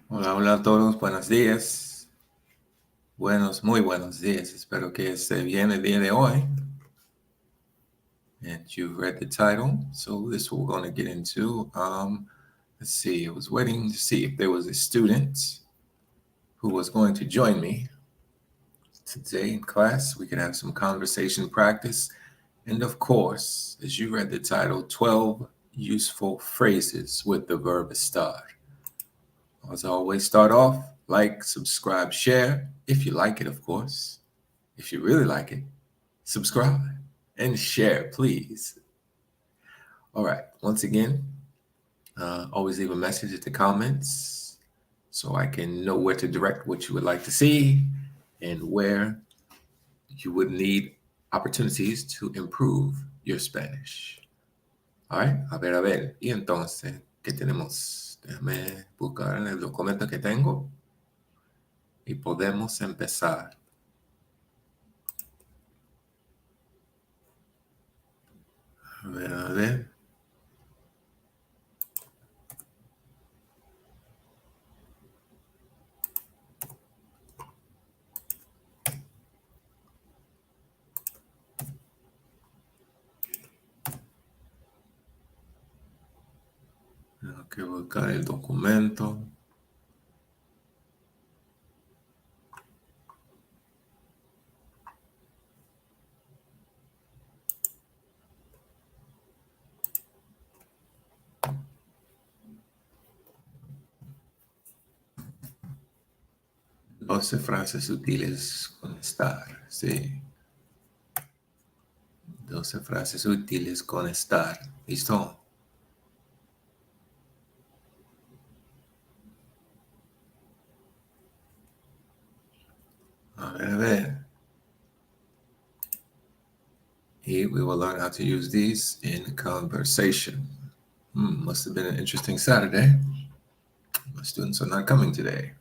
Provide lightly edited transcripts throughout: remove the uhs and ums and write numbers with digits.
Hola, hola a todos, buenos días. Muy buenos días. Espero que esté bien el día de hoy. And you've read the title, so this is what we're going to get into. Let's see, I was waiting to see if there was a student who was going to join me today in class. We could have some conversation practice. And of course, as you read the title, 12 useful phrases with the verb estar. As always, start off, like, subscribe, share, if you like it, of course. If you really like it, subscribe and share, please. All right, once again, always leave a message at the comments so I can know where to direct what you would like to see and where you would need opportunities to improve your Spanish. All right, a ver. Y entonces, ¿qué tenemos? Déjame buscar en el documento que tengo y podemos empezar. A ver. Tengo que buscar el documento. Doce frases útiles con estar, sí. 12 frases útiles con estar. ¿Listo? A ver. We will learn how to use these in conversation. Must have been an interesting Saturday. My students are not coming today.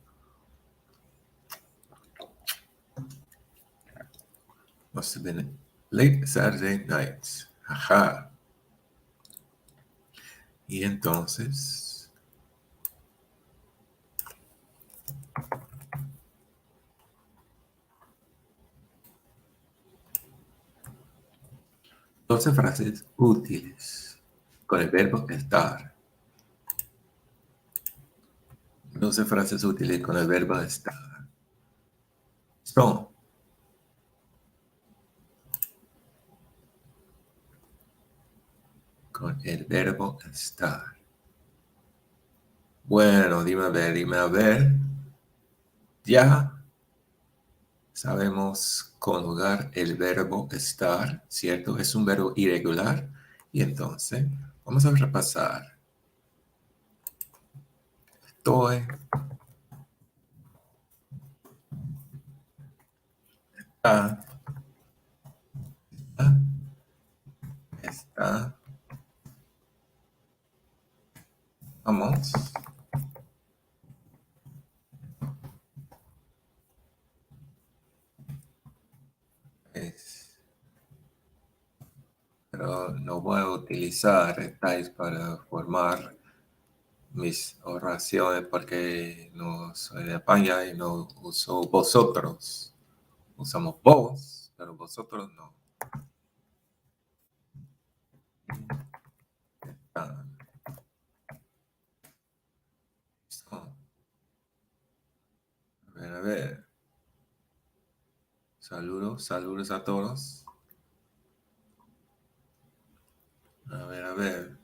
Must have been late Saturday night. Ajá. Y entonces, 12 frases útiles con el verbo estar. 12 frases útiles con el verbo estar. Son con el verbo estar. Bueno, dime a ver. Ya sabemos conjugar el verbo estar, ¿cierto? Es un verbo irregular. Y entonces, vamos a repasar. Estoy, está, está, vamos. Es, pero no voy a utilizar estáis para formar mis oraciones porque no soy de España y no uso vosotros. Usamos vos, pero vosotros no. Ah, listo. A ver. Saludos a todos. A ver.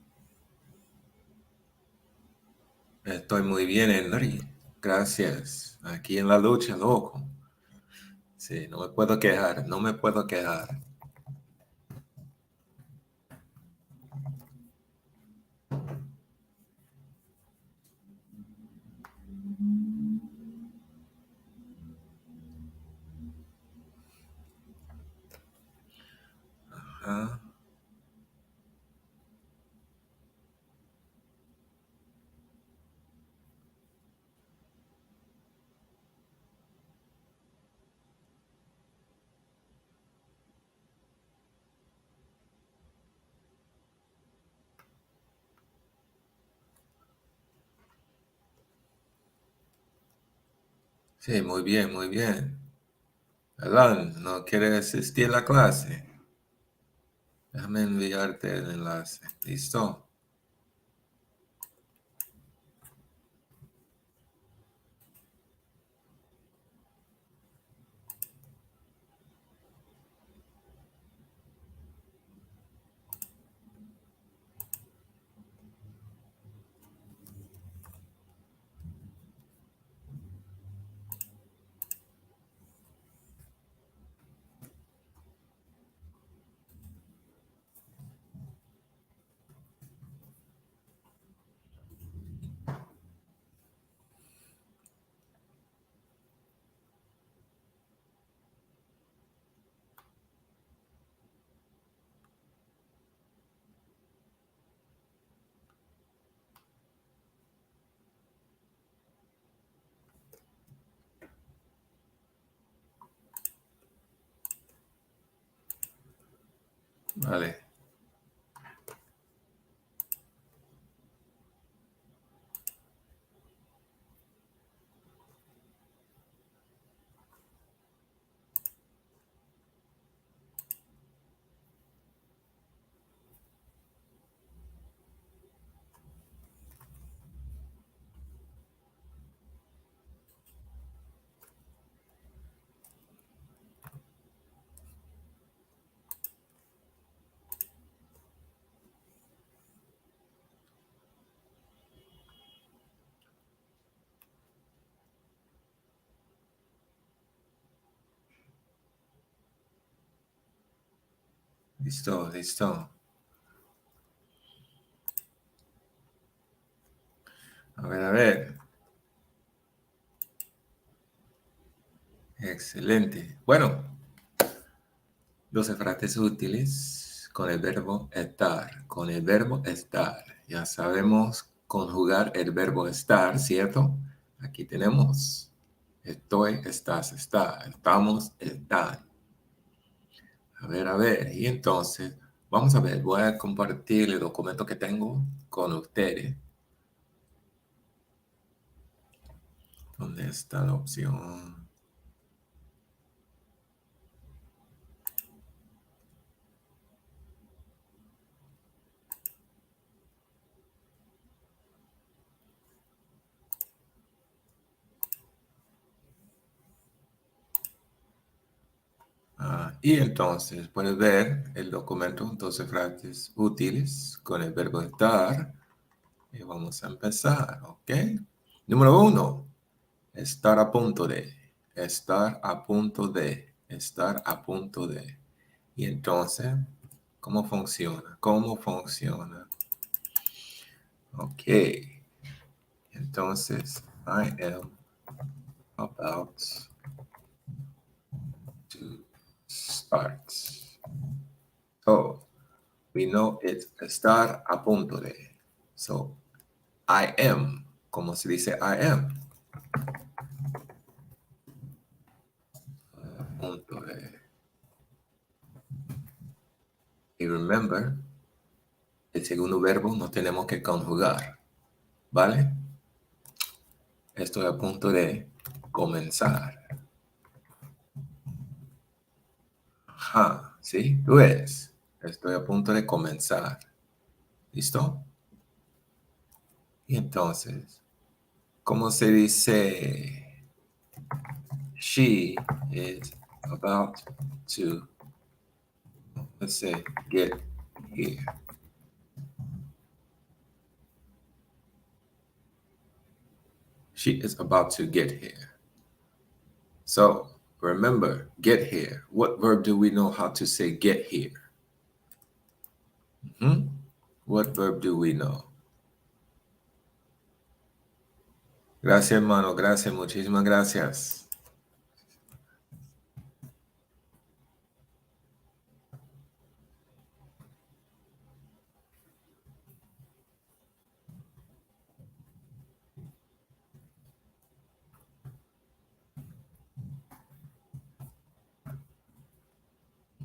Estoy muy bien, Henry. Gracias. Aquí en la lucha, loco. Sí, no me puedo quejar, no me puedo quejar. Ajá. Sí, muy bien, muy bien. Alan, ¿no quieres asistir a la clase? Déjame enviarte el enlace. ¿Listo? Vale, listo, listo. A ver, a ver. Excelente. Bueno, 12 frases útiles con el verbo estar. Con el verbo estar. Ya sabemos conjugar el verbo estar, ¿cierto? Aquí tenemos estoy, estás, está, estamos, están. A ver, a ver. Y entonces, vamos a ver, voy a compartir el documento que tengo con ustedes. ¿Dónde está la opción? Y entonces puedes ver el documento 12 frases útiles con el verbo estar. Y vamos a empezar, ¿ok? Número uno, estar a punto de, estar a punto de, estar a punto de. Y entonces, ¿cómo funciona? ¿Cómo funciona? Ok, entonces, I am about to start. So, we know it's estar a punto de. So, I am, como se dice I am, a punto de. Y remember, el segundo verbo no tenemos que conjugar, ¿vale? Estoy a punto de comenzar. Ajá, ¿sí? Tú ves. Estoy a punto de comenzar. ¿Listo? Y entonces, ¿cómo se dice? She is about to, let's say, get here. She is about to get here. So, remember, get here. What verb do we know how to say get here? Hmm? What verb do we know? Gracias, hermano. Gracias. Muchísimas gracias.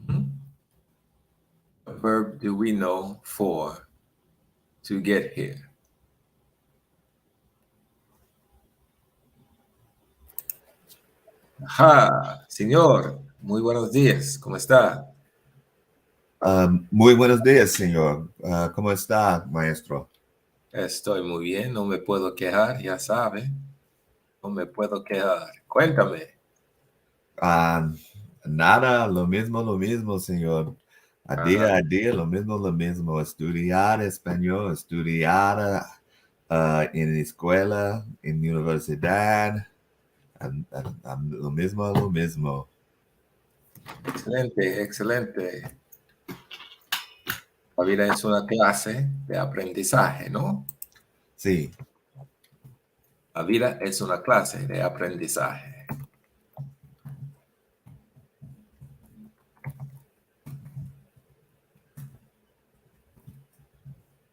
Mhm. What verb do we know for to get here? Ajá, señor, muy buenos días, ¿cómo está? Muy buenos días, señor. ¿Cómo está, maestro? Estoy muy bien, no me puedo quejar, ya sabe, no me puedo quejar. Cuéntame. Ah, Nada, lo mismo, señor. Ajá, A día, lo mismo. Estudiar español, estudiar en escuela, en universidad. Lo mismo, lo mismo. excelente, excelente. La vida es una clase de aprendizaje, ¿no? Sí, La vida es una clase de aprendizaje.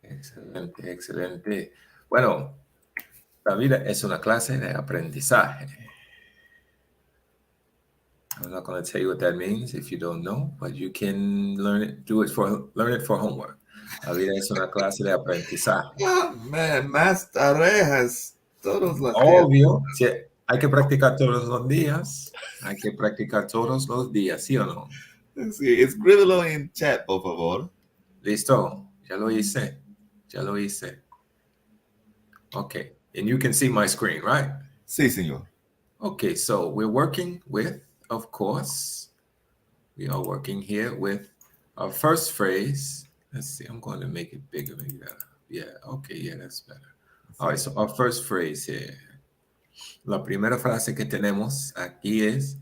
Excelente, excelente. Bueno, la vida es una clase de aprendizaje. I'm not going to tell you what that means if you don't know, but you can learn it for homework. La vida es una clase de aprendizaje. más tareas todos los días. Obvio, sí, hay que practicar todos los días. Hay que practicar todos los días, ¿sí o no? Sí, escríbelo en chat, por favor. Listo, ya lo hice. Ya lo hice. Okay, and you can see my screen, right? Sí, señor. Okay, so we're working with, of course, we are working here with our first phrase. Let's see, I'm going to make it bigger, maybe better. Yeah, okay, yeah, that's better. All right, Sí, so our first phrase here. La primera frase que tenemos aquí es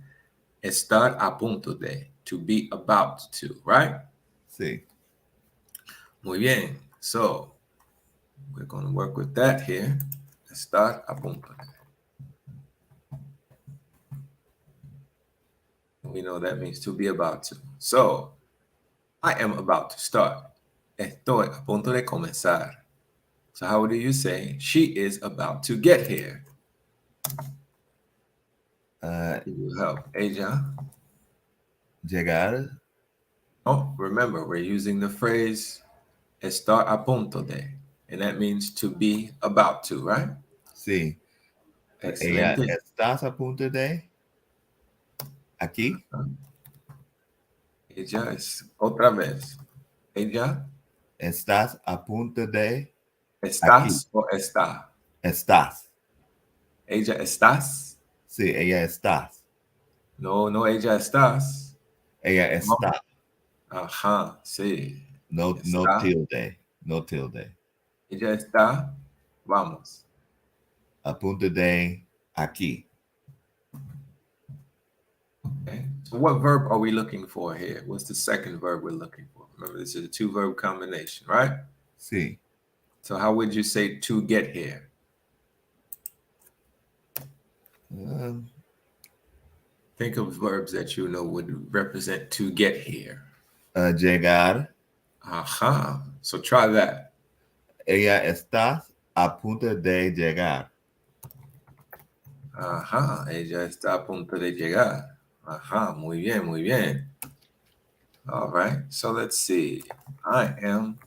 estar a punto de, to be about to, right? sí. Muy bien. So we're going to work with that here. Estar a punto de. We know that means to be about to. So I am about to start. Estoy a punto de comenzar. So how do you say she is about to get here? Ah, It will help. Ella. Llegar, Oh, remember, we're using the phrase estar a punto de, and that means to be about to, right? sí. Ella, Excelente. ¿estás a punto de aquí? Ella es otra vez. Ella, ¿Estás a punto de aquí? estás o está. Estás. Ella estás. Sí, ella estás. No, no, ella estás. Ella No. está. Ajá, sí. No, no Está. tilde. No tilde. Ella está. Vamos. A punto de aquí. Okay. So what verb are we looking for here? What's the second verb we're looking for? Remember, this is a two verb combination, right? Sí. So how would you say to get here? Um, Think of verbs that you know would represent to get here. Llegar. Aha. So try that. Ella está a punto de llegar. Ajá. Ella está a punto de llegar. Ajá. Muy bien, muy bien. All right. So let's see. I am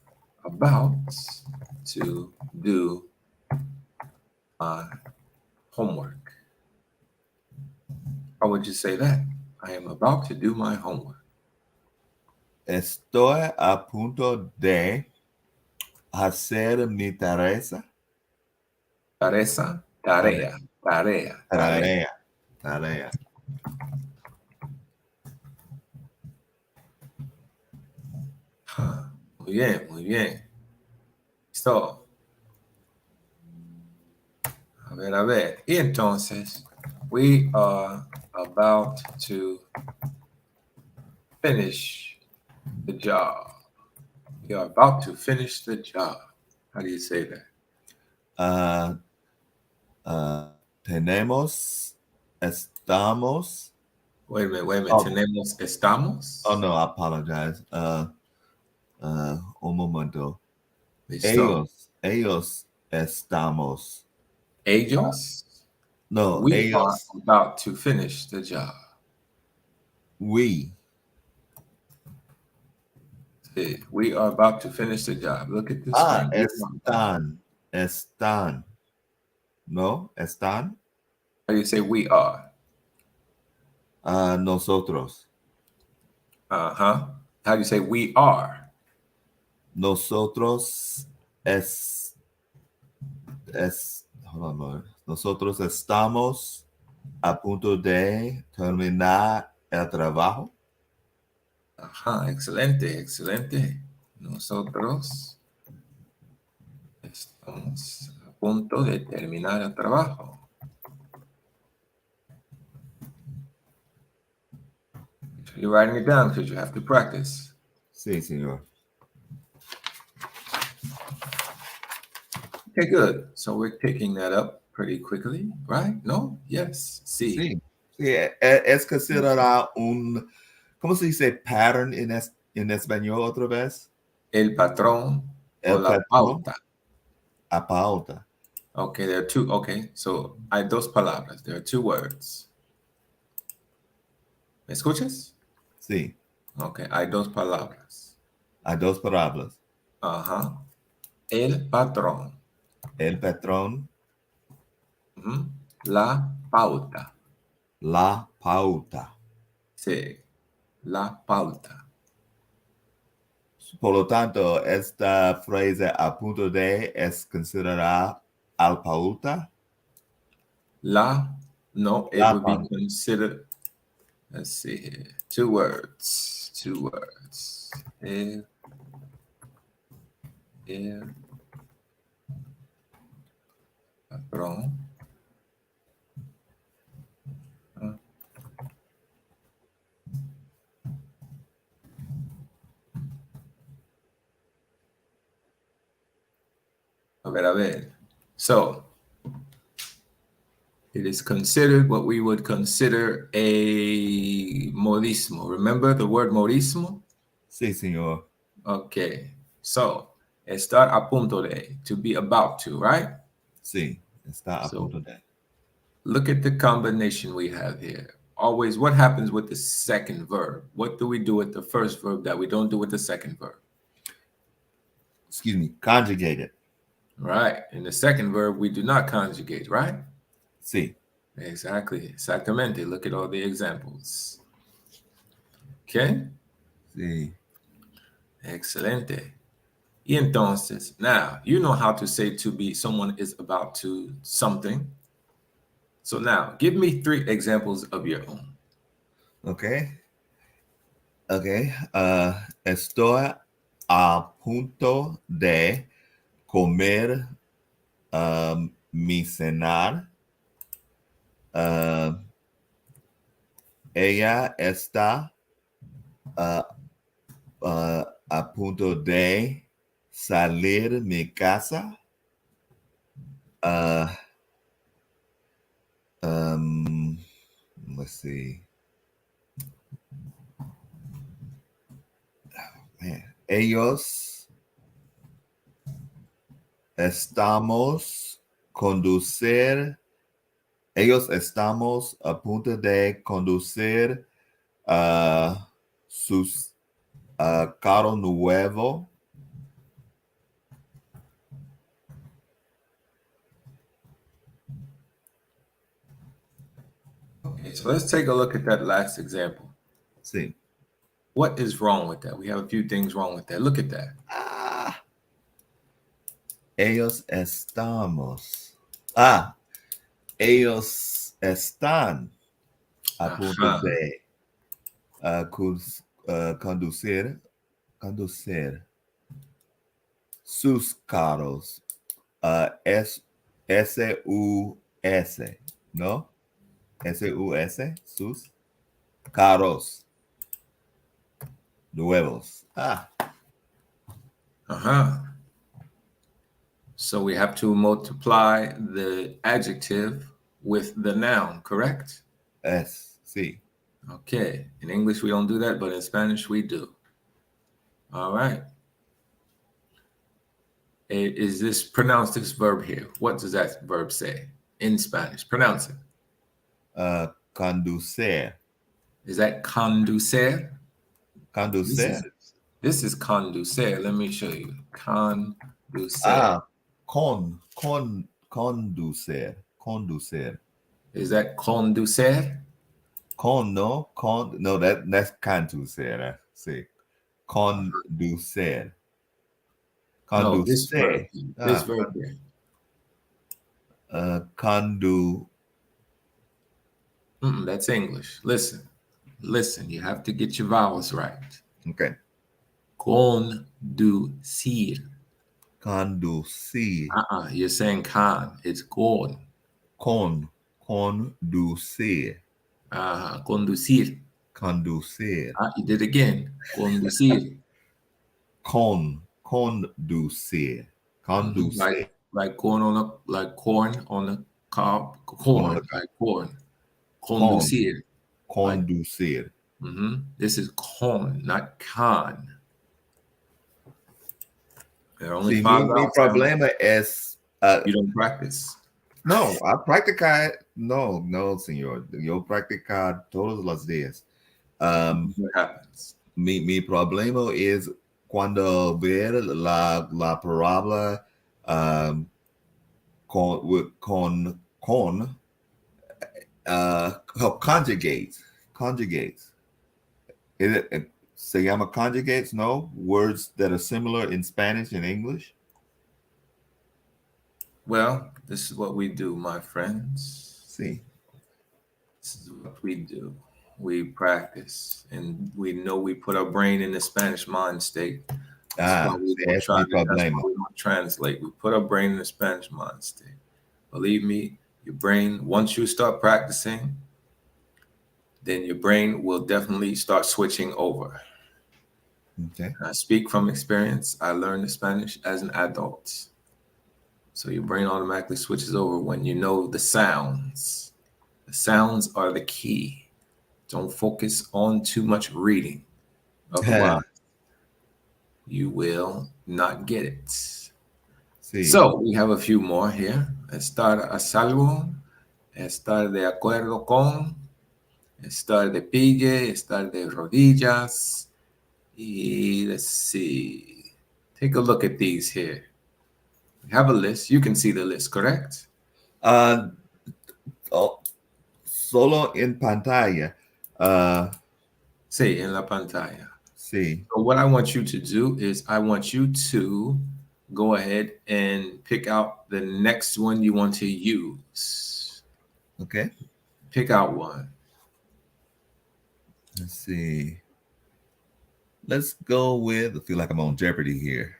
about to do my homework. How would you say that? I am about to do my homework. Estoy a punto de hacer mi tarea. Tarea, tarea, tarea, tarea. Tarea. Tarea. Huh. Muy bien, muy bien. So, a ver. Y entonces, we are about to finish the job. We are about to finish the job. How do you say that? Ah, Tenemos, estamos. Wait a minute, wait a minute. Oh, Tenemos, oh estamos. no, I apologize. Un momento. Listo. Ellos estamos. Ellos. No, We are ellos, about to finish the job. we. See, we are about to finish the job. Look at the screen. We are. Están. No, están. How do you say we are? Nosotros. Uh-huh. How do you say we are? Nosotros hold on, Lord. Nosotros estamos a punto de terminar el trabajo. Ajá, excelente, excelente. Nosotros estamos a punto de terminar el trabajo. So you're writing it down because you have to practice. Sí, señor. Okay, good. So we're picking that up pretty quickly, right? No? Yes. Sí. Sí. Sí, es considerado un, ¿cómo se dice pattern en español otra vez? El patrón o El la patrón pauta. a pauta. Okay, there are two. Okay, so hay dos palabras. There are two words. ¿Me escuchas? Sí, Okay, hay dos palabras. hay dos palabras. Ajá. El patrón. El patrón, Ujú. La pauta. la pauta. Sí, la pauta. Por lo tanto, esta frase a punto de es considerada al pauta. La, no, it La would be pauta. considered, let's see here, two words, two words. El patrón. Ah, a ver, a ver. So, it is considered what we would consider a modismo. Remember the word modismo? Sí, señor. Okay. So, estar a punto de, to be about to, right? Sí, está a So, punto de. look at the combination we have here. Always, what happens with the second verb? What do we do with the first verb that we don't do with the second verb? Excuse me, conjugated. Right. In the second verb, we do not conjugate, right? Sí, Exactly. Exactamente. Look at all the examples. Okay. sí. Excelente. Y entonces, now you know how to say to be someone is about to something. So now give me three examples of your own. Ok, ok. Estoy a punto de comer mi cenar. Uh, ella está uh, a punto de salir mi casa. Uh, um, let's see. Man, estamos conducir, ellos estamos a punto de conducir sus carro nuevo. Okay, so let's take a look at that last example. Sí. What is wrong with that? We have a few things wrong with that. Look at that. Ah, ellos estamos. Ah, ellos están a punto Ajá. de conducir sus carros. Es S-U-S, ¿no? S-U-S, sus carros nuevos. Ah, Uh-huh. So we have to multiply the adjective with the noun, correct? sí. Okay. In English, we don't do that, but in Spanish, we do. All right. Is this pronounce this verb here? What does that verb say in Spanish? Pronounce it. Conducir. Is that conducer? This is Conducir. this is conducer. Let me show you. Conducer. Ah, conducir. Conducir. Is that conducer? No, that's conducir. Sí. Conducir. No, this verb. Conducir. This Ah, verb here. condu. That's English. Listen. Listen. You have to get your vowels right. Okay. Conducir. Conducir. You're saying con. It's con. Conducir. Conducir. Conducir. You did again. Conducir. Conducir. Like Conducir. corn on a cob. Corn on the Corn. Like corn. corn. Conducir. Like Conducir. this is con, not con. There are only Sí, five mi vowel sounds. problema es You don't practice. no, a practicar, no, señor. Yo practicar todos los días. Um, What happens? mi problema es cuando ver la palabra um, con conjugates. Conjugates. Se llama conjugates, no? Words that are similar in Spanish and English? Well, this is what we do, my friends. Sí. This is what we do. We practice, and we know we put our brain in the Spanish mind state. That's why we don't Es try mi to. That's problema. why we don't translate. We put our brain in the Spanish mind state. Believe me, your brain. Once you start practicing, then your brain will definitely start switching over. Okay. I speak from experience. I learned the Spanish as an adult. So your brain automatically switches over when you know the sounds. The sounds are the key. Don't focus on too much reading. Otherwise, you will not get it. Sí. So we have a few more here. Estar a salvo, estar de acuerdo con, estar de pie, estar de rodillas. Y let's see. Take a look at these here. We have a list. You can see the list, correct? Uh, oh, solo en pantalla. Sí, en la pantalla. Sí. So what I want you to do is I want you to go ahead and pick out the next one you want to use. Okay. Pick out one. Let's see. Let's go with, I feel like I'm on Jeopardy here.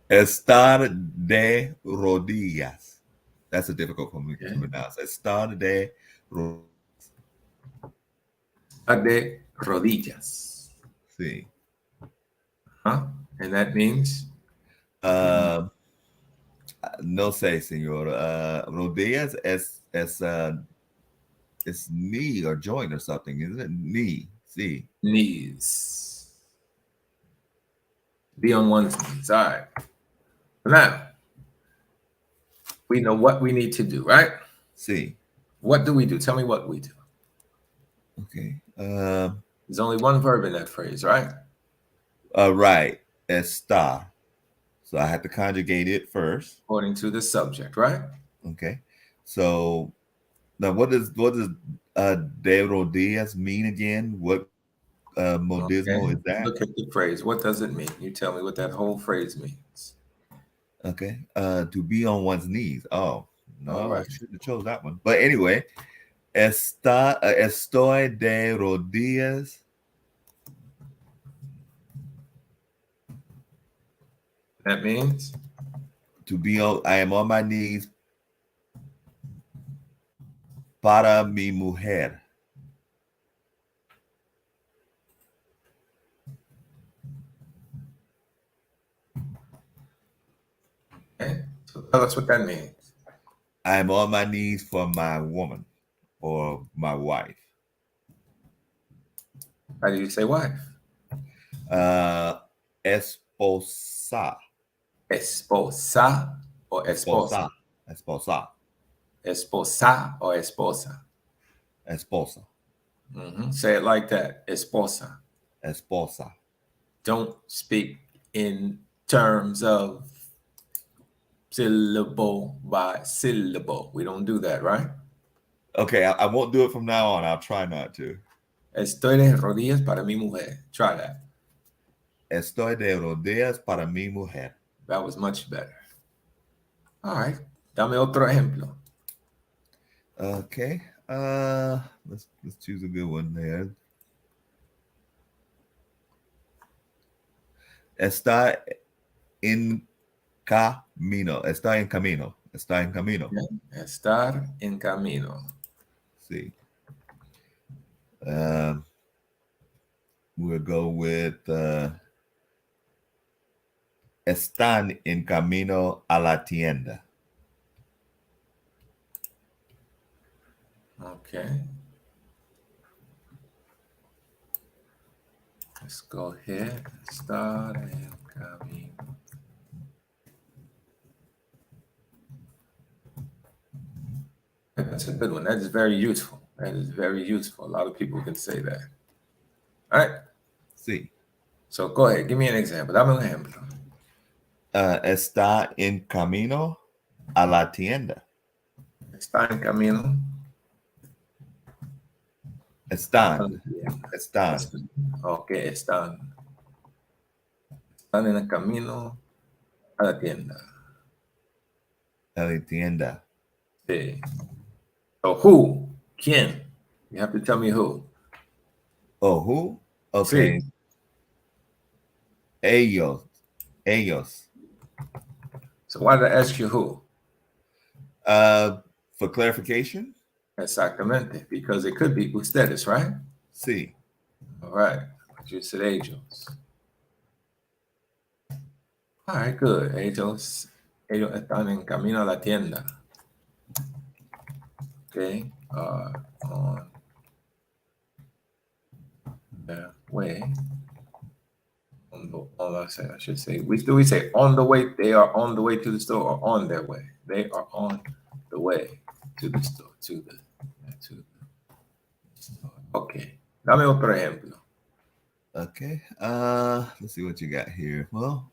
Estar de rodillas. That's a difficult one to Okay. pronounce. Estar de rodillas. Estar de rodillas. Sí. Huh? And that means Uh, no sé, señor. Rodillas es knee or joint or something, isn't it? Knee. Sí. knees. Be on one's knees. All right. Now, we know what we need to do, right? Sí. What do we do? Tell me what we do. Okay. There's only one verb in that phrase, right? Right. Estar. So I have to conjugate it first. According to the subject, right? Okay. So now what does de rodillas mean again? What Okay. modismo is that? Look at the phrase. What does it mean? You tell me what that whole phrase means. Okay. To be on one's knees. Oh, All no, I right. shouldn't have chose that one. But anyway, estoy de rodillas. That means I am on my knees para mi mujer. okay. So tell us what that means. I am on my knees for my woman or my wife. How do you say wife? Uh, esposa. Esposa or esposa? Esposa. Esposa. Esposa or esposa? Esposa. Say it like that. Esposa. Esposa. Don't speak in terms of syllable by syllable. We don't do that, right? Okay, I won't do it from now on. I'll try not to. Estoy de rodillas para mi mujer. Try that. Estoy de rodillas para mi mujer. That was much better. All right. Dame otro ejemplo. Okay. Let's choose a good one there. Está en camino. Está en camino. Está en camino. Okay. Estar en camino. See. We'll go with están en camino a la tienda. Okay. Let's go ahead. Estar en camino. That's a good one. That is very useful. That is very useful. A lot of people can say that. All right. Sí. So go ahead. Give me an example. Dame un ejemplo. Está en camino a la tienda. Está en camino. Están. Están. Ok, están. Están en el camino a la tienda. A la tienda. Sí. So who? ¿Quién? You have to tell me who. Oh, who? Okay. Sí. Ellos. Ellos. So why did I ask you who? For clarification? Exactamente. Because it could be ustedes, right? Sí. All right. You said ellos. All right, good. Ellos están en camino a la tienda. Okay. On their way. I should say, we say on the way. They are on the way to the store or on their way. They are on the way to the store. To the store. Okay. Dame otro ejemplo. Okay. Let's see what you got here. Well,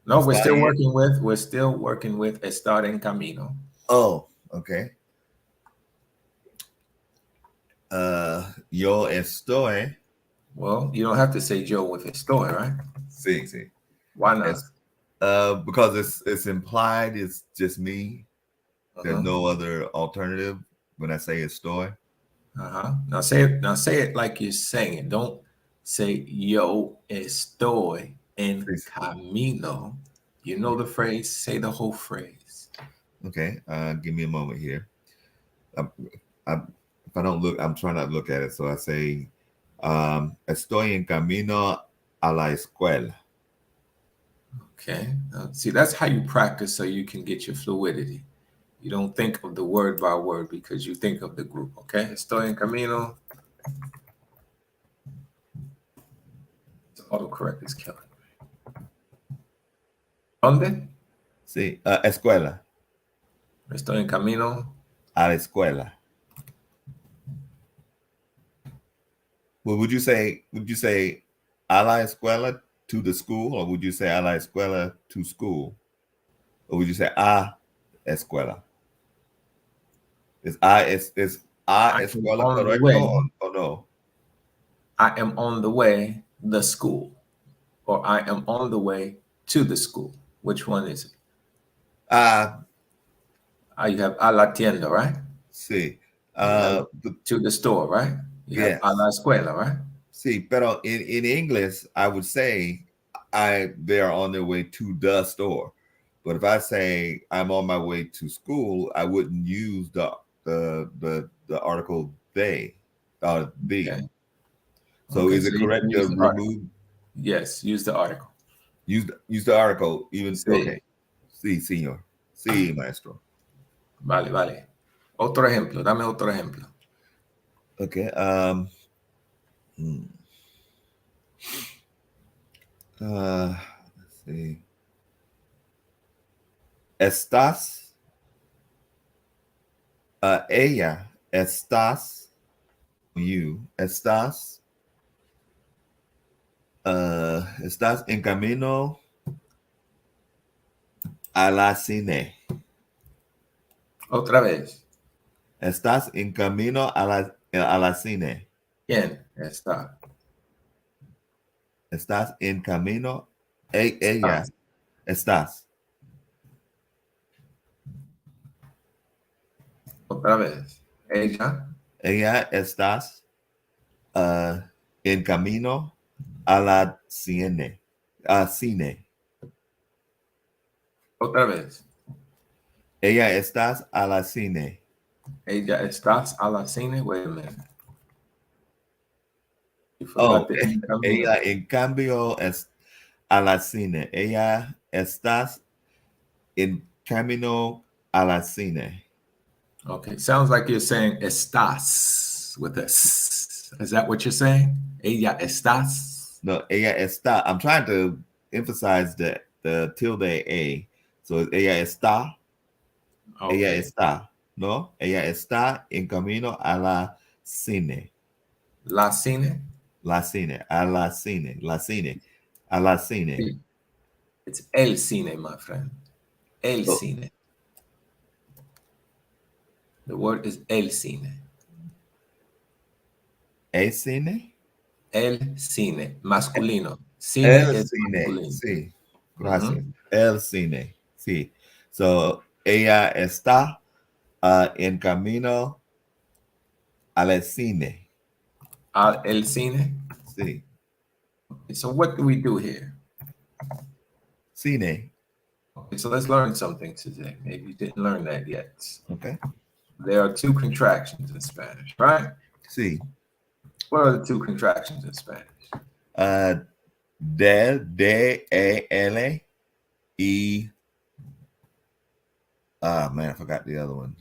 No, we're still bien. working with estar en camino. Oh, okay. Yo estoy. Well, you don't have to say yo with estoy, right? Sí, sí. Why not? Because it's implied. It's just me. There's no other alternative when I say estoy. Now say it like you're saying it. Don't say yo estoy en Please. camino. You know the phrase, say the whole phrase. Okay. Give me a moment here. If I don't look, I'm trying not to look at it. So I say, estoy en camino a la escuela. Okay. See, that's how you practice so you can get your fluidity. You don't think of the word by word because you think of the group. Okay. Estoy en camino. Autocorrect is killing me. ¿Dónde? Sí. Escuela. Estoy en camino. A la escuela. Well, would you say a la escuela to the school, or would you say a la escuela to school, or would you say a escuela? Is a I am escuela on the correcto way. or no? I am on the way the school, or I am on the way to the school. Which one is it? You have a la tienda, right? Sí. You have to the store, right? You have Yes. a la escuela, right? Sí, pero in English, I would say they are on their way to the store. But if I say I'm on my way to school, I wouldn't use the article they, the. Okay. So Okay, is it so you correct can to use the article. remove Yes, use the article. use the article even? Sí. Okay. Sí, señor. Sí, maestro. Vale, vale. Otro ejemplo, dame otro ejemplo. Okay. Let's see. Estás. Ella. Estás. You. Estás. Estás en camino a la cine. Otra vez. Estás en camino a la cine. ¿Quién está? Estás en camino. Ella. Estás. Estás. Otra vez. Ella. Ella estás en camino a la cine. A cine. Otra vez. Ella estás a la cine. Ella estás a la cine. Wait a minute. You Oh, forgot the in ella camino. en cambio es a la cine. Ella estás en camino a la cine. Okay. Sounds like you're saying estás with a s. Is that what you're saying? Ella estás. No, ella está. I'm trying to emphasize the tilde a. So ella está. Ella Okay. está. No, ella está en camino a la cine. La cine. La cine. A la cine. La cine. A la cine. It's el cine, my friend. El So, cine. The word is el cine. ¿el cine? El cine. Masculino. Cine El es cine. masculino. Sí. Gracias. Mhm. El cine. Sí. So, ella está en camino al cine. El cine. Sí. So what do we do here? Cine. Okay, so let's learn something today. Maybe you didn't learn that yet. Okay. There are two contractions in Spanish, right? Sí. What are the two contractions in Spanish? Uh, D-A-L E. Ah, man, I forgot the other one.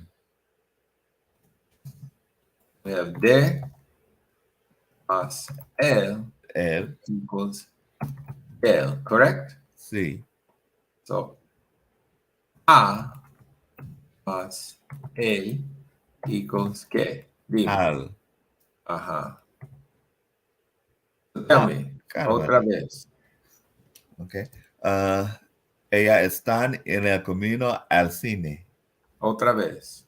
We have de más el El. equals del, correct? Sí. So a más el equals ¿qué? Dime. Al. Ajá. So tell Ah, me, forgot about otra that. vez, Okay. Uh, ella están en el camino al cine. otra vez.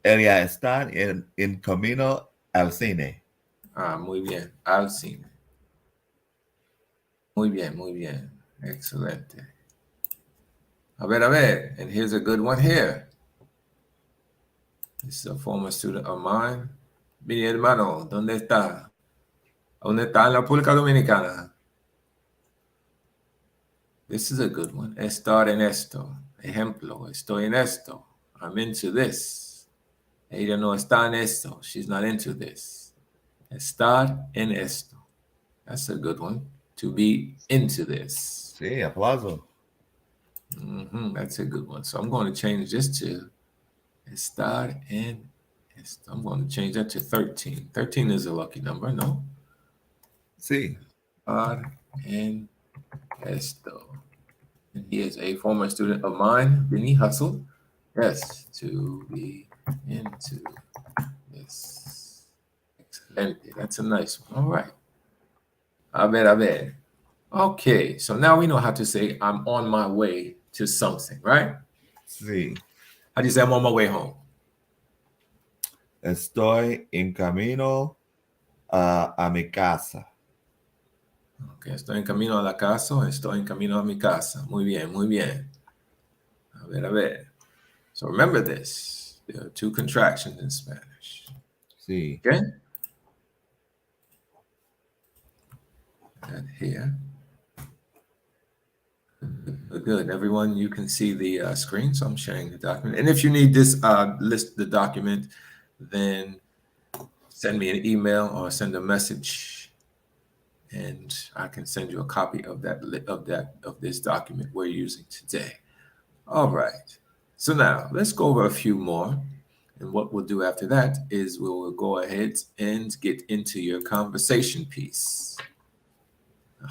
Ella está en camino al cine. Ah, muy bien. Al cine. Muy bien, muy bien. Excelente. A ver. And here's a good one here. This is a former student of mine. Mi hermano, ¿dónde está? ¿Dónde está en la República Dominicana? This is a good one. Estar en esto. Ejemplo, estoy en esto. I'm into this. Ella no está en esto. She's not into this. Estar en esto. That's a good one. To be into this. Sí, aplauso. That's a good one. So I'm going to change this to estar en esto. I'm going to change that to 13. 13 is a lucky number, no? Sí. Estar en esto. And he is a former student of mine, Vinny Hustle. Yes, to be into this. Excelente. That's a nice one. All right. A ver. Okay, so now we know how to say I'm on my way to something, right? Sí. How do you say I'm on my way home? Estoy en camino a mi casa. Okay, estoy en camino a la casa, estoy en camino a mi casa. Muy bien, muy bien. A ver. So remember this. There are two contractions in Spanish. Sí. Okay? And here. Good. Everyone, you can see the screen, so I'm sharing the document. And if you need this list, the document, then send me an email or send a message, and I can send you a copy of of this document we're using today. All right. So now let's go over a few more. And what we'll do after that is we will go ahead and get into your conversation piece.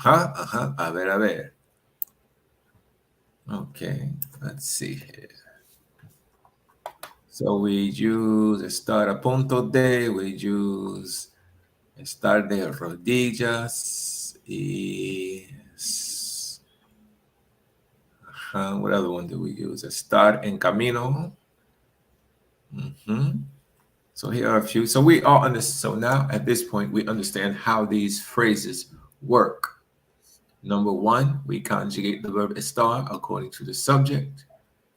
A ver. Okay, let's see here. So we use estar a punto de, we use estar de rodillas, y what other one do we use? Estar en camino. Mhm. So here are a few. So we all understand. So now at this point, we understand how these phrases work. Number one, we conjugate the verb estar according to the subject.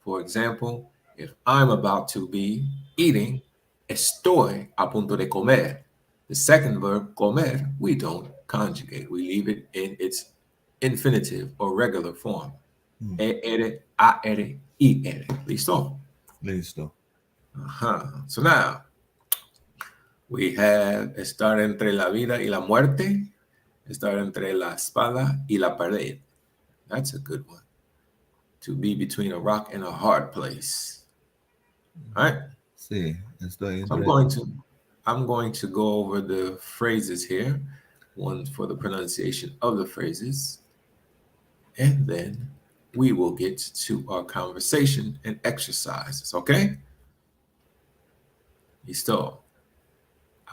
For example, if I'm about to be eating, estoy a punto de comer. The second verb, comer, we don't conjugate. We leave it in its infinitive or regular form. Hmm. E-R, A-R, I-R. Listo? Listo. So now we have estar entre la vida y la muerte, estar entre la espada y la pared. That's a good one. To be between a rock and a hard place. All right. Sí, estoy So I'm entre. going to I'm going to go over the phrases here, one for the pronunciation of the phrases, and then we will get to our conversation and exercises. Okay? Listo.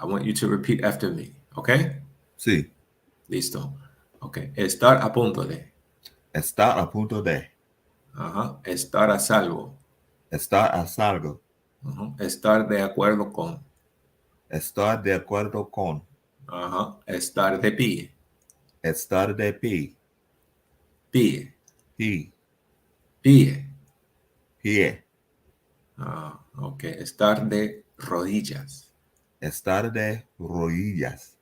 I want you to repeat after me. Okay? Sí, Listo. Okay. Estar a punto de. estar a punto de. Estar a salvo. Estar a salvo. Estar de acuerdo con. Estar de acuerdo con. Estar de pie. Estar de pie. Pie. Pie. Pie. Pie. Ok. Estar de rodillas. Estar de rodillas.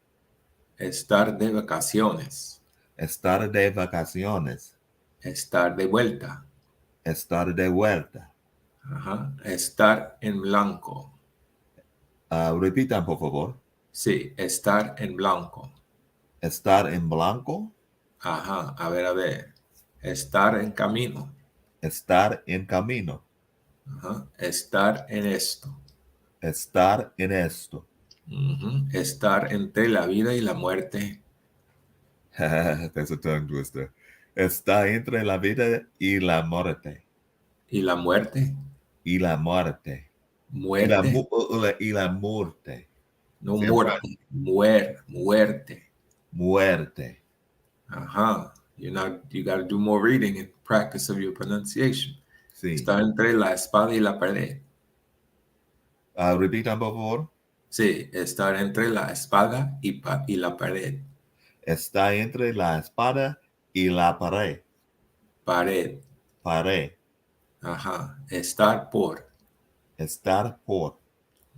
Estar de vacaciones. Estar de vacaciones. Estar de vuelta. Estar de vuelta. Estar en blanco. Repitan, por favor. Sí, estar en blanco. Estar en blanco. A ver, a ver. Estar en camino. Estar en camino. Estar en esto. Estar en esto. Estar entre la vida y la muerte. That's a tongue twister. Está entre la vida y la muerte. ¿Y la muerte? Y la muerte. Muerte. Y la muerte. No Siempre muerte. Muerte. muerte. You got to do more reading and practice of your pronunciation. Sí. Está entre la espada y la pared. Repitan, por favor. Sí, estar entre la espada y la pared. Está entre la espada y la pared. Pared. Pared. Estar por. Estar por.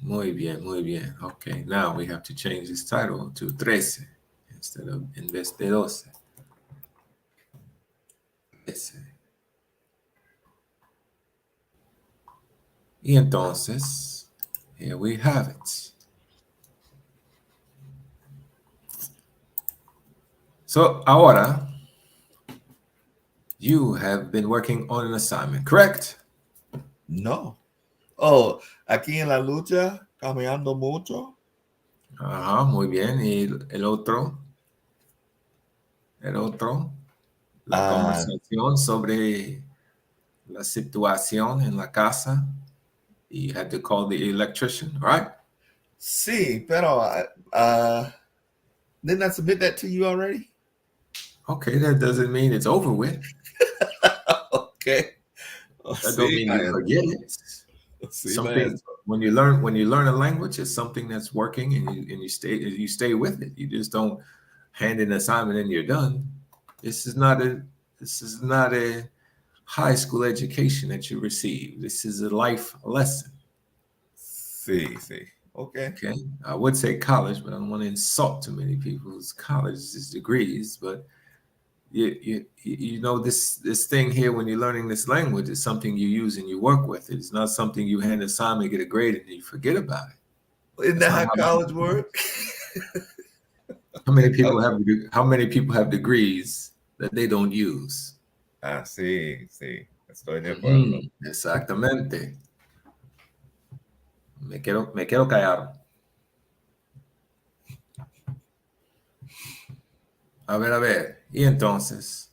Muy bien, muy bien. Okay, now we have to change this title to 13 instead of en vez de 12. 13. Y entonces, here we have it. So, ahora, you have been working on an assignment, correct? No. Oh, aquí en la lucha, caminando mucho. Muy bien. Y el otro, la Ah, conversación sobre la situación en la casa. You had to call the electrician, right? sí, pero didn't I submit that to you already? Okay, that doesn't mean it's over with. Okay. Oh, That don't sí, mean you maestro. forget it. Sí, Something maestro. when you learn a language, it's something that's working, and you stay with it. You just don't hand in an assignment and you're done. This is not a this is not a high school education that you receive. This is a life lesson. Sí, sí. Okay. Okay, I would say college, but I don't want to insult too many people's colleges degrees. But you know this thing here when you're learning this language is something you use and you work with. It's not something you hand an assignment, get a grade, and then you forget about it. Isn't That's that not how college works? how many people have degrees that they don't use. Ah, sí, sí. Estoy de acuerdo. Exactamente. Me quedo callado. A ver. Y entonces,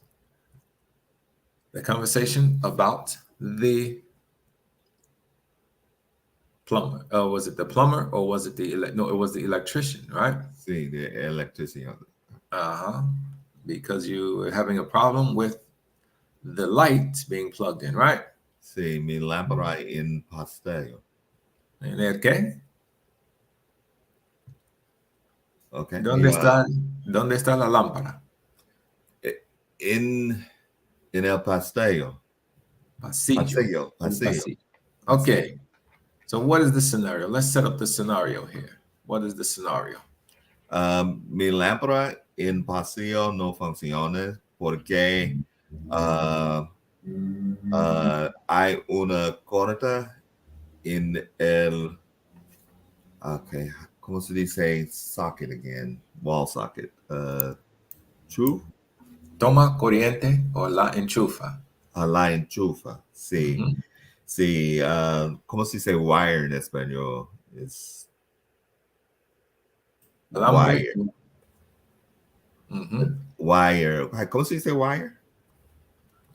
the conversation about the plumber. Was it the plumber or was it no? It was the electrician, right? Sí, the electrician. Because you were having a problem with the light being plugged in, right? Sí, mi lámpara en pastel. ¿En el qué? Okay. ¿Dónde está, dónde está la lámpara? In el paseo. Pasillo. Paseo. El Paseo. pasillo. Paseo. Okay. So what is the scenario? Let's set up the scenario here. What is the scenario? Mi lámpara en paseo no funciona porque hay una corta en el, okay, ¿cómo se dice socket again? Wall socket. True. Toma corriente o la enchufa. A la enchufa. Sí. Ujú. Sí. ¿Cómo se dice wire en español? Es Alambre. wire. Ujú. Wire. ¿Cómo se dice wire?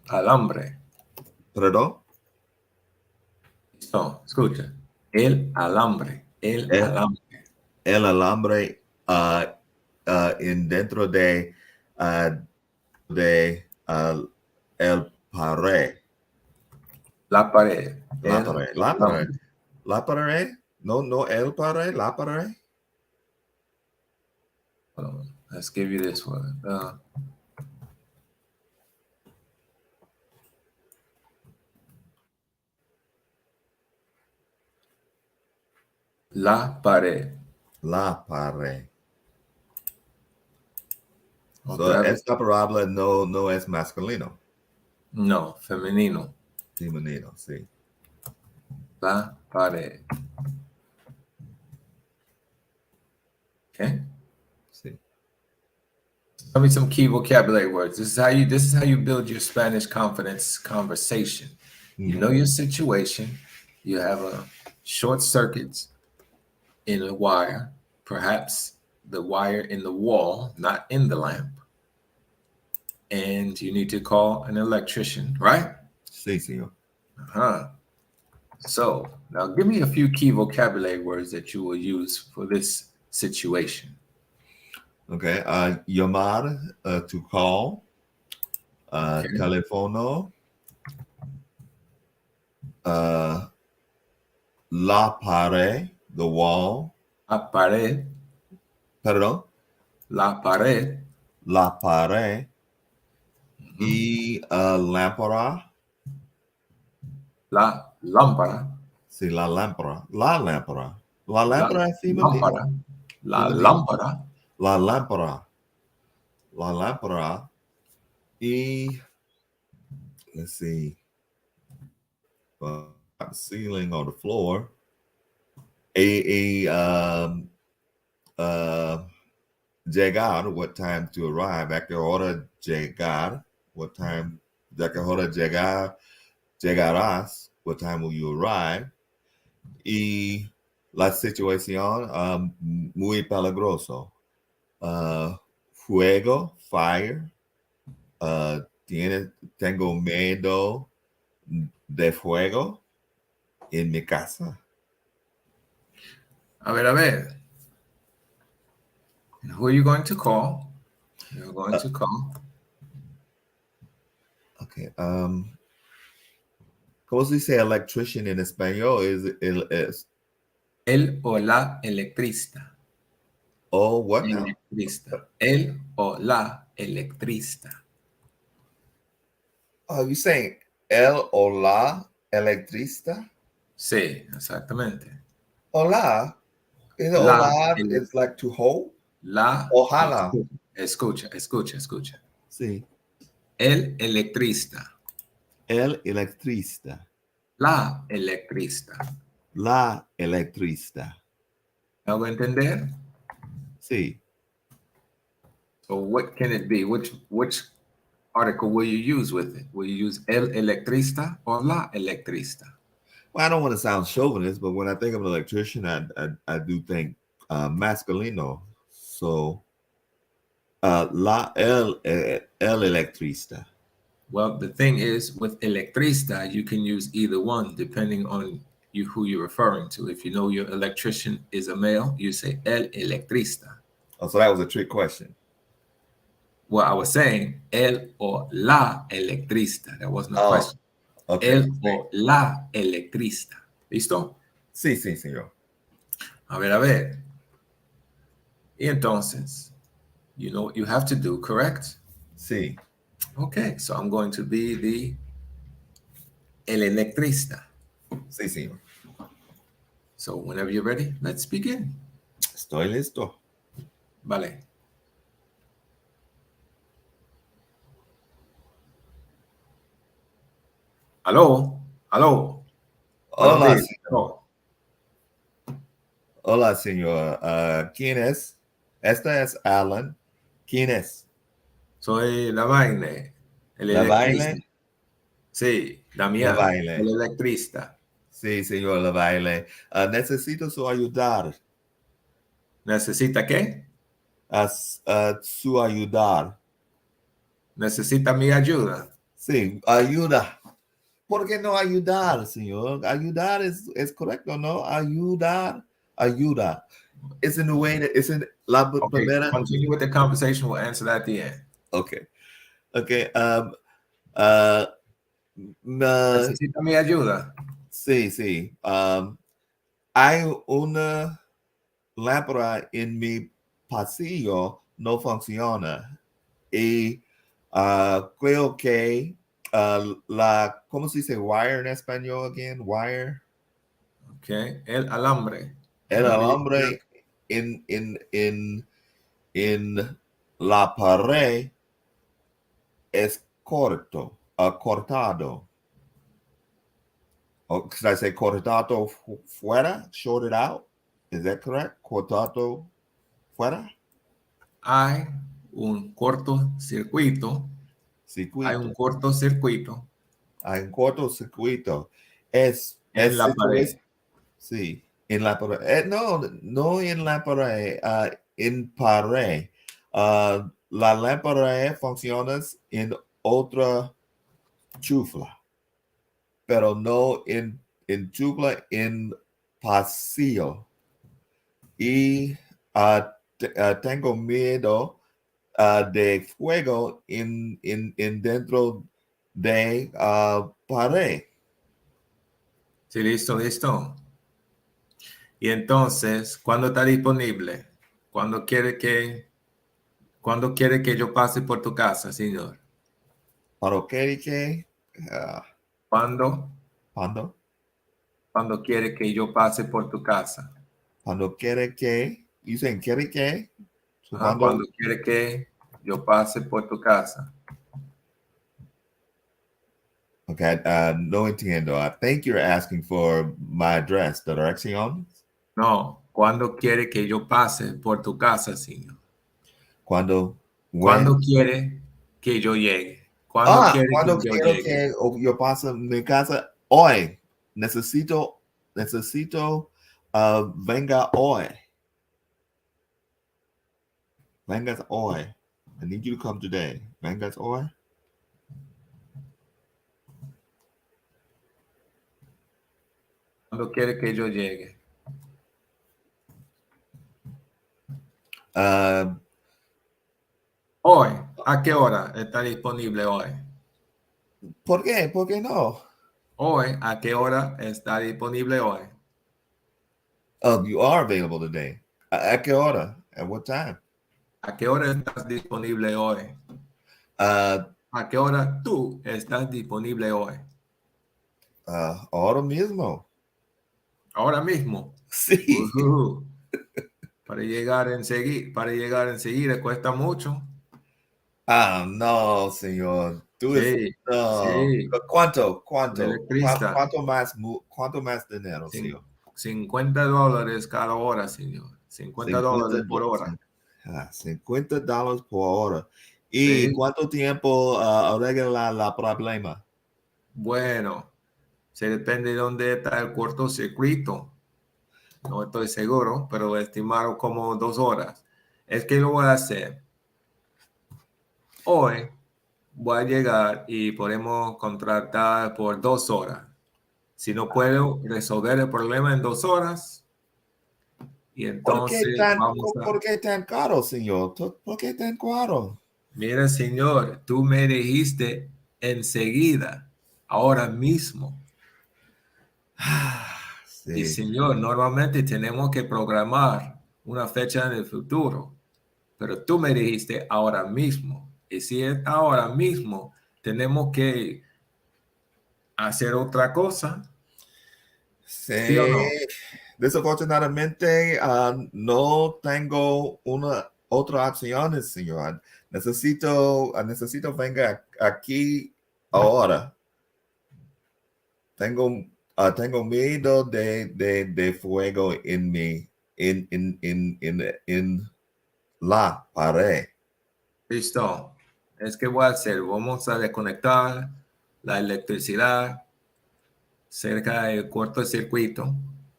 Alambre. Perdón. No, escucha. El alambre. El El, alambre. el alambre en dentro uh, de el pared. La pared. La El pared. La pared. alambre. La pared. No, no el pared. La pared. Hold on. Let's give you this one. La pared. La pared. So, Otra vez. esta palabra no es masculino. No, femenino. Femenino, sí. La pared. Okay. Sí. Tell me some key vocabulary words. This is how you build your Spanish confidence conversation. You know your situation. You have a short circuit in a wire, perhaps the wire in the wall, not in the lamp. And you need to call an electrician, right? Sí, señor. Uh-huh. So now give me a few key vocabulary words that you will use for this situation. Okay. Llamar, to call. Okay. Teléfono. Uh, la pared, the wall. La pared, Perdón. la pared, La pared. mhm. Y lámpara. La lámpara, Sí, la lámpara. La lámpara. La la lámpara es femenino. lámpara, la Femenino. lámpara, La lámpara. La lámpara. Y let's see. Ceiling on the floor. A uh, llegar, what time to arrive. A qué hora llegar, what time. De qué hora llegarás, what time will you arrive. Y la situación, muy peligroso. Fuego, fire. Tengo miedo de fuego en mi casa. A ver, a ver. And who are you going to call? You're going to call Okay. ¿Cómo se dice electrician en español? Es el o la electrista. oh, what now? Electrista. El o la electrista. Oh, you saying el o la electrista? Sí, exactamente. Hola. Is it La, hola? ele- It's like to hold? la, Ojalá. escucha, escucha, escucha. Sí. El electrista. El electrista. La electrista. La electrista. ¿Me hago entender? Sí. So what can it be? Which article will you use with it? Will you use el electrista or la electrista? Well, I don't want to sound chauvinist, but when I think of an electrician, I do think masculino. So, el electrista. Well, the thing is, with electrista, you can use either one depending on who you're referring to. If you know your electrician is a male, you say el electrista. Oh, so that was a trick question. Well, I was saying el o la electrista. That wasn't a Oh, question. okay. El o la electrista. ¿Listo? Sí, sí, señor. A ver, a ver. Y entonces, you know what you have to do, correct? Sí, Okay, so I'm going to be el electrista. sí, señor. So whenever you're ready, let's begin. Estoy listo. Vale. Aló, aló. Buenos Hola, días. señor. Aló. Hola, señor. ¿Quién es? Esta es Alan. ¿Quién es? Soy la vaina, el ¿La electrista. baile? Sí, La Damián, el baile. electrista. Sí, señor, la baile. Necesito su ayudar. ¿Necesita qué? Su ayudar. ¿Necesita mi ayuda? Sí, ayuda. ¿Por qué no ayudar, señor? Ayudar es correcto, ¿no? Ayudar, ayuda. Es en es en la Okay, primera. continue with the conversation. We'll answer that at the end. Okay, okay. Uh, no, ¿Necesita mi ayuda? sí, sí. Hay una lámpara en mi pasillo, no funciona. Y creo que ¿cómo se dice wire en español again? Wire. Okay, el alambre. El Let me look it up. alambre en, en, en, en la pared es cortado. Or should I say cortado fuera? Shorted out? Is that correct? Cortado fuera? Hay un cortocircuito. Hay un Circuito. cortocircuito Hay un cortocircuito. en Es la situación. pared. Sí, en la pared. No, no en la pared, en pared. La lámpara funciona en otra chufla, pero no en chufla en pasillo. Y tengo miedo de fuego en dentro de pared. Sí, listo, listo. Y entonces, ¿cuándo está disponible? ¿Cuándo cuándo quiere que yo pase por tu casa, señor? ¿Para qué? Ah, ¿Cuándo? ¿Cuándo? ¿Cuándo quiere que yo pase por tu casa? Cuando quiere que, dicen quiere que, so Ajá, cuando, ¿cuándo quiere que yo pase por tu casa? okay, no entiendo. I think you're asking for my address, the dirección. No, ¿cuándo quiere que yo pase por tu casa, señor? Cuando, ¿Cuándo when, quiere que yo llegue? ¿Cuándo quiere que cuando yo quiero llegue? que yo pase mi casa hoy. Necesito, venga hoy. Vengas hoy. I need you to come today. Vengas hoy. ¿Cuándo quiere que yo llegue? Uh, Hoy. ¿A qué hora está disponible hoy? ¿Por qué? ¿Por qué no? Hoy, ¿a qué hora está disponible hoy? You are available today. ¿A qué hora? At what time? ¿A qué hora estás disponible hoy? Uh, ¿A qué hora tú estás disponible hoy? Ahora mismo. Ahora mismo. Sí. Ujú. Para llegar enseguida cuesta mucho. Ah, no, señor. Sí, No. sí. ¿Cuánto? El ¿Cuánto? electrista. ¿Cuánto más dinero, Cin- señor? $50 cada hora, señor. $50 por hora. $50 por hora. ¿Y Sí. cuánto tiempo arregla la problema? Bueno, se depende de dónde está el cortocircuito. No estoy seguro, pero estimaron como 2 horas. Es que lo voy a hacer. Hoy voy a llegar y podemos contratar por 2 horas. Si no puedo resolver el problema en 2 horas, y entonces vamos ¿Por a... qué tan caro, señor? ¿Por qué tan caro? Mira, señor, tú me dijiste enseguida, ahora mismo. Y Sí. señor, normalmente tenemos que programar. una fecha en el futuro, pero tú me dijiste ahora mismo. Y si es ahora mismo, tenemos que hacer otra cosa, ¿sí o Sí, no? desafortunadamente no tengo una otra opción, señor. Necesito venga aquí ahora. Tengo miedo de fuego en mi, en la pared. Listo. Es que voy a hacer, vamos a desconectar la electricidad cerca del cortocircuito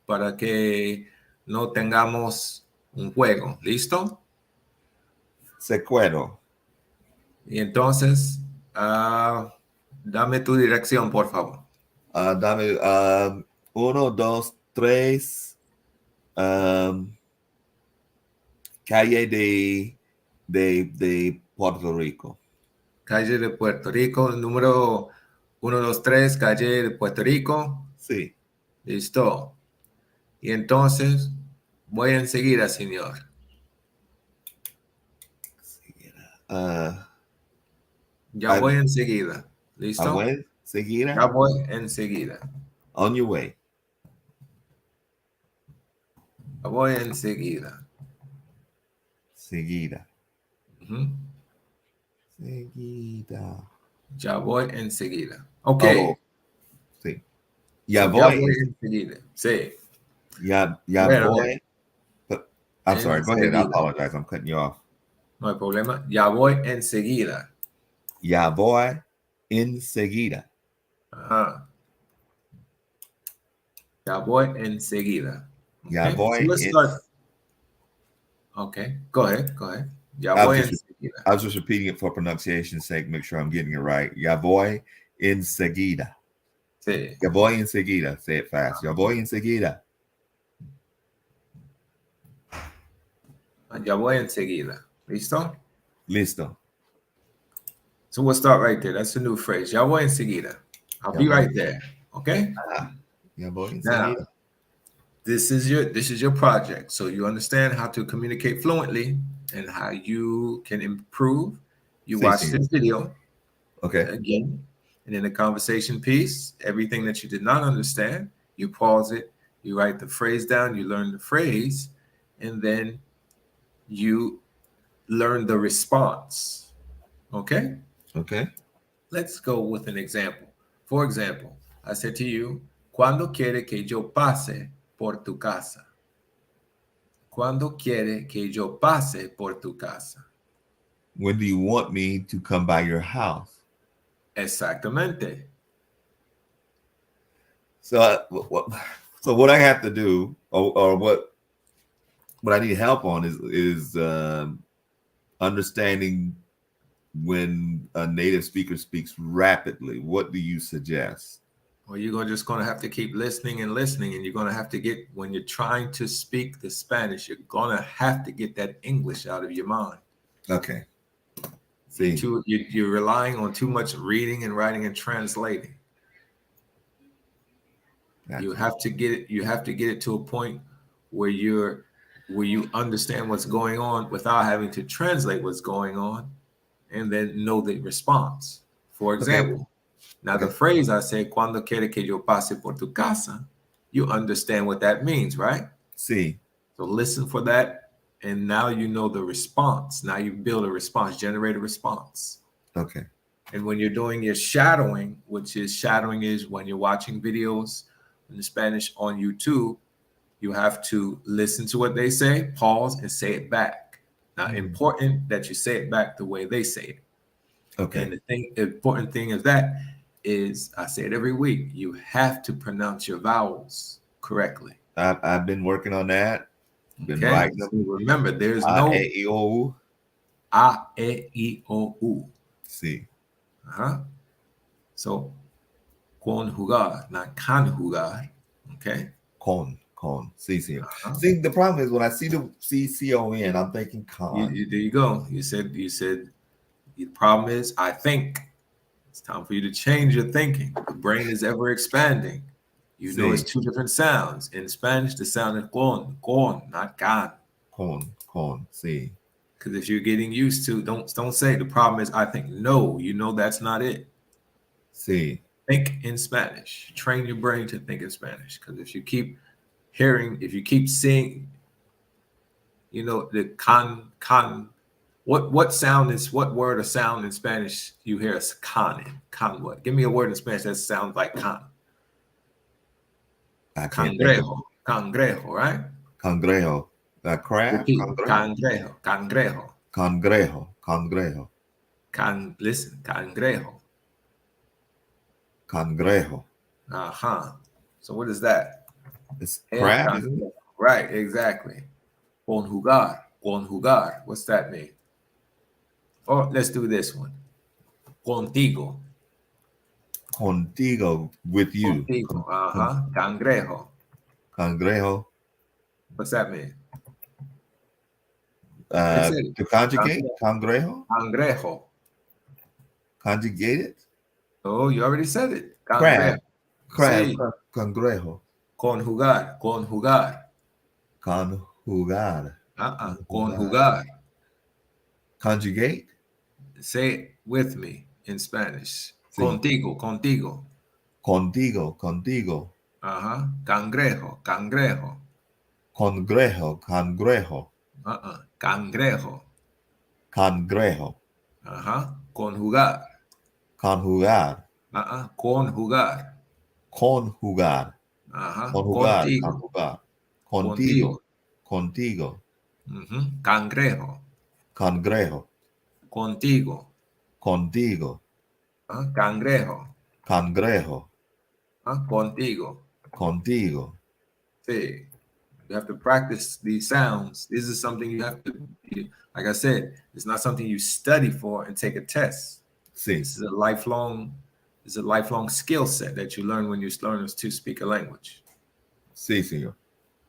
para que no tengamos un juego. ¿Listo? Secuero. Y entonces, dame tu dirección, por favor. Dame uno, dos, tres. um, calle de Puerto Rico. Calle de Puerto Rico, número 123, calle de Puerto Rico. Sí. Listo. Y entonces, voy enseguida, señor. Uh, Ya I, voy enseguida. I ¿Listo? went Ya seguida. voy enseguida. On your way. Ya voy enseguida. Seguida. Ujú. Seguida. Ya voy enseguida. Ok. Oh, sí. Ya So ya voy. voy enseguida. Sí. Ya Espérame. voy. I'm sorry. Go ahead. I Enseguida. apologize. I'm cutting you off. No hay problema. Ya voy enseguida. Ya voy enseguida. Ajá. Ya voy enseguida. Ya Okay. So voy let's en. start. Okay. Go ahead. Go ahead. Ya I was voy just enseguida. I was just repeating it for pronunciation's sake. Make sure I'm getting it right. Ya voy enseguida. Sí. Ya voy enseguida. Say it fast. Ya voy enseguida. Ya voy enseguida. ¿Listo? Listo. So we'll start right there. That's a new phrase. Ya voy enseguida. I'll Ya be voy. right there. Okay? Ya voy Now, enseguida. this is your project. So you understand how to communicate fluently and how you can improve. You Sí, watch señor. this video Okay. again, and in the conversation piece, everything that you did not understand, you pause it, you write the phrase down, you learn the phrase, and then you learn the response. Okay? Okay. Let's go with an example. For example, I said to you, ¿Cuándo quiere que yo pase por tu casa? ¿Cuándo quiere que yo pase por tu casa? When do you want me to come by your house? Exactamente. So, so what I have to do, or what I need help on is understanding when a native speaker speaks rapidly. What do you suggest? Well, you're just going to have to keep listening and listening, and you're going to have to get, when you're trying to speak the Spanish, you're going to have to get that English out of your mind. Okay. You're, See. you're relying on too much reading and writing and translating. Gotcha. You have to get it. You have to get it to a point where you understand what's going on without having to translate what's going on, and then know the response. For Okay. example, now the Okay. phrase I say, "Cuando quiere que yo pase por tu casa," you understand what that means, right? See. So listen for that, and now you know the response. Now you build a response, generate a response. Okay. And when you're doing your shadowing, which is shadowing is when you're watching videos in Spanish on YouTube, you have to listen to what they say, pause, and say it back. Now, important that you say it back the way they say it. Okay. And the important thing is that is I say it every week. You have to pronounce your vowels correctly. I've been working on that. Been Okay. writing So them. remember, there's A, no E, I, O. a, e, I, o, u. See. Uh-huh. So conjugar, not conjugar. Okay. Con. See. Uh-huh. See, the problem is when I see the CCON, I'm thinking con. There you go. You said the problem is I think. It's time for you to change your thinking. The brain is ever expanding. You know it's See. two different sounds. In Spanish, the sound is con, not can. con. See, Because if you're getting used to, don't say the problem is I think. No, you know that's not it. see. Think in Spanish. Train your brain to think in Spanish. Because if you keep hearing, if you keep seeing, you know, the con, what sound is what word or sound in Spanish you hear as con in? Con what? Give me a word in Spanish that sounds like con. I can't think of Cangrejo. Cangrejo, right? cangrejo. Crab, Repeat. cangrejo, Cangrejo. Cangrejo. cangrejo. Listen, cangrejo. Cangrejo. Uh-huh. So what is that? It's El crab, isn't it? cangrejo. Right, exactly. Conjugar. Conjugar. What's that mean? Or let's do this one. Contigo. Contigo, with you. Contigo. Uh-huh. Cangrejo. Cangrejo. What's that mean? That's it. To conjugate, Cangrejo. cangrejo, Cangrejo. conjugated, Oh, you already said it. Cangrejo. crab, Sí. cangrejo, Conjugar. Conjugar. conjugar, conjugar, Conjugar. conjugate. Say it with me in Spanish. Sí, Contigo. Contigo. contigo, Ajá. Cangrejo. Cangrejo. cangrejo, Cangrejo. cangrejo, Ajá. Conjugar. conjugar, Conjugar. conjugar, Ajá. conjugar, Contigo. conjugar, contigo, Contigo. contigo, Ujú. Cangrejo. cangrejo, Contigo. contigo, Cangrejo. cangrejo, Contigo. contigo. Sí. You have to practice these sounds. This is something you have to, like I said, it's not something you study for and take a test. Sí, This is a lifelong skill set that you learn when you learn to speak a language. sí, señor.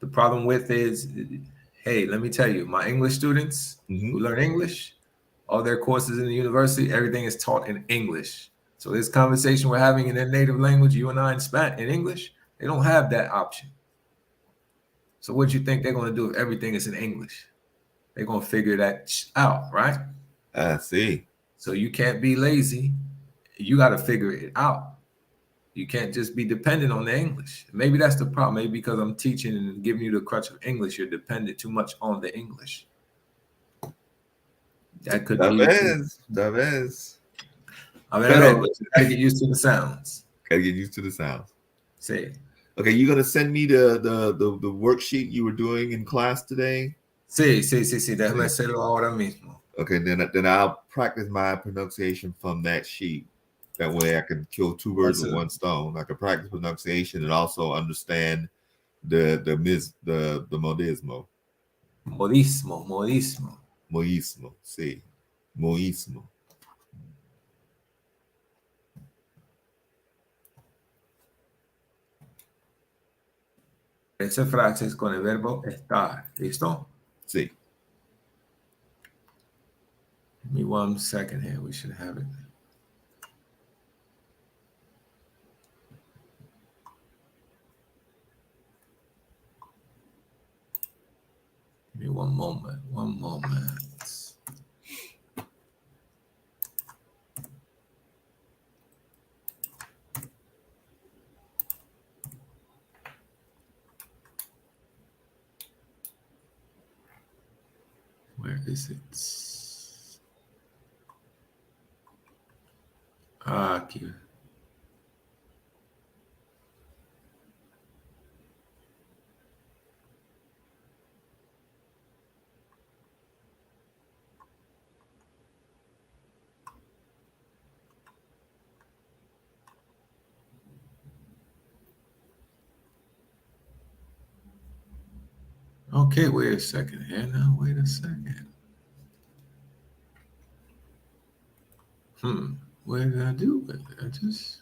The problem with is, hey, let me tell you, my English students who Ujú. learn English, all their courses in the university, everything is taught in English. So this conversation we're having in their native language, you and I in English, they don't have that option. So what do you think they're going to do if everything is in English? They're going to figure that out, right? Sí. So you can't be lazy. You got to figure it out. You can't just be dependent on the English. Maybe that's the problem. Maybe because I'm teaching and giving you the crutch of English, you're dependent too much on the English. That could Da be it too. vez, da vez. A ver, Pero, but you got to get used to the sounds. gotta get used to the sounds. Say, Okay, you gonna send me the worksheet you were doing in class today? sí. Déjame Sí. hacerlo ahora mismo. Okay, then I'll practice my pronunciation from that sheet. That way I can kill two birds What's with it? one stone. I can practice pronunciation and also understand the modismo. Modismo. Moismo, sí. Moismo. Esa frase es con el verbo estar. ¿Listo? Sí. Give me 1 second here. We should have it. Give me one moment. One moment. Where is it? Aquí. Okay, wait a second here now. Wait a second. What did I do with it? I just.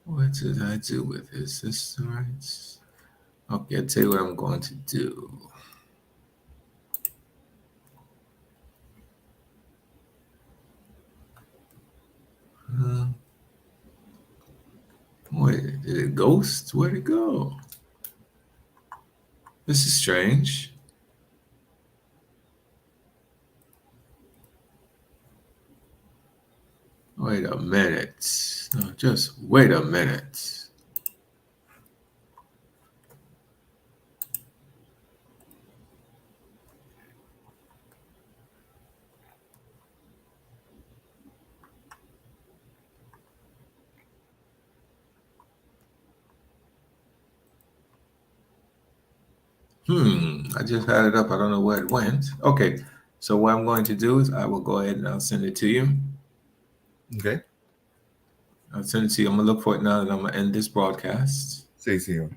What did I do with it? Is this right? Okay, I'll tell you what I'm going to do. Wait, Did it ghost? Where'd it go? This is strange. Wait a minute. No, just wait a minute. I just had it up. I don't know where it went. Okay, so what I'm going to do is I will go ahead and I'll send it to you. Okay. I'll send it to you. I'm gonna look for it now, and I'm gonna end this broadcast. See you.